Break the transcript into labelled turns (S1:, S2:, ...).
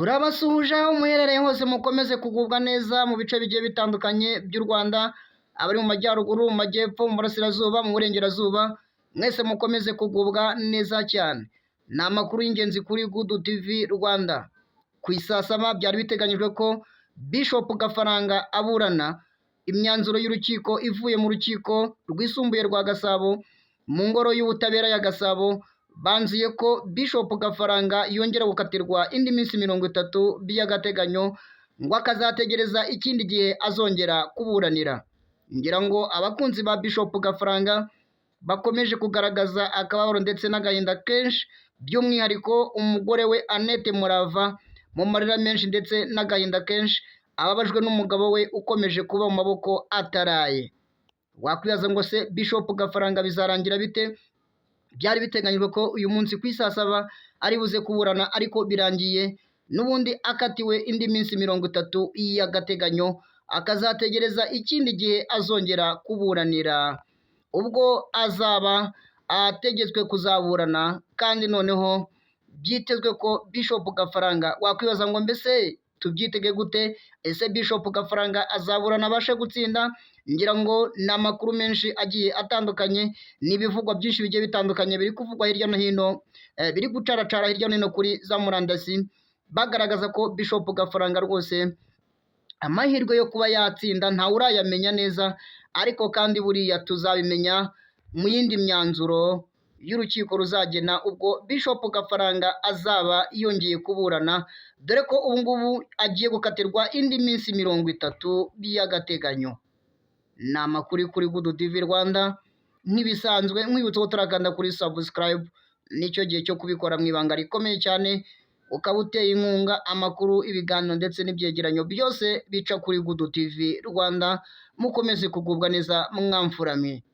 S1: turabasuhuje aho muherereye hose mukomeze kugubwa neza mu bice bigiye bitandukanye by'u Rwanda, abari mu majyaruguru, mu majyepfo, mu burasirazuba, mu burengerazuba, mwese mukomeze kugubwa neza cyane. Ni amakuru y'ingenzi kuri Good TV Rwanda. Ku isasama byari biteganyijwe ko Bishop Gafaranga aburana imyanzuro y'urukiko ivuye mu rukiko rwisumbuye rwa Gasabo mu ngoro y'ubutabera ya Gasabo, banzuye ko Bishop Gafaranga yongera gukatirwa indi minsi 30 by'agateganyo ngo akazategereza ikindi gihe azongera kuburanira. Ngira ngo abakunzi ba Bishop Gafaranga bakomeje kugaragaza akababaro ndetse n'agahinda kenshi, by'umwihariko umugore we Annette Murava mu marira menshi ndetse n'agahinda kenshi, ababajwe n'umugabo we ukomeje kuba mu maboko ataraye. Wakwibaza ngo se Bishop Gafaranga bizarangira bite? Byari biteganyijwe ko uyu munsi ku isasaba ari buze kuburana, ariko birangiye n'ubundi akatiwe indi minsi 30 y'agateganyo, akazategereza ikindi gihe azongera kuburanira, ubwo azaba ategetswe kuzaburana. Kandi noneho byitezwe ko Bishop Gafaranga, wakwibaza ngo mbese tubyitege gute? Ese Bishop Gafaranga azaburana abashe gutsinda? Ngira ngo ni amakuru menshi agiye atandukanye, n'ibivugwa byinshi bigiye bitandukanye biri kuvugwa hirya no hino, biri gucaracara hirya no hino kuri za murandasi, bagaragaza ko Bishop Gafaranga rwose amahirwe yo kuba yatsinda ntawe urayamenya neza, ariko kandi buriya tuzabimenya mu yindi myanzuro y'urukiko ruzagena ubwo Bishop Gafaranga azaba yongeye kuburana, dore ko ubu ngubu agiye gukatirwa indi minsi 30 by'agateganyo. Ni amakuru kuri Good TV Rwanda, nk'ibisanzwe nkwibutsa ko turakanda kuri subscribe, nicyo gihe cyo kubikora mu ibanga rikomeye cyane, ukaba uteye inkunga amakuru, ibiganiro ndetse n'ibyegeranyo byose bica kuri Good TV Rwanda. Mukomeze kugubwa neza mwamfuramye.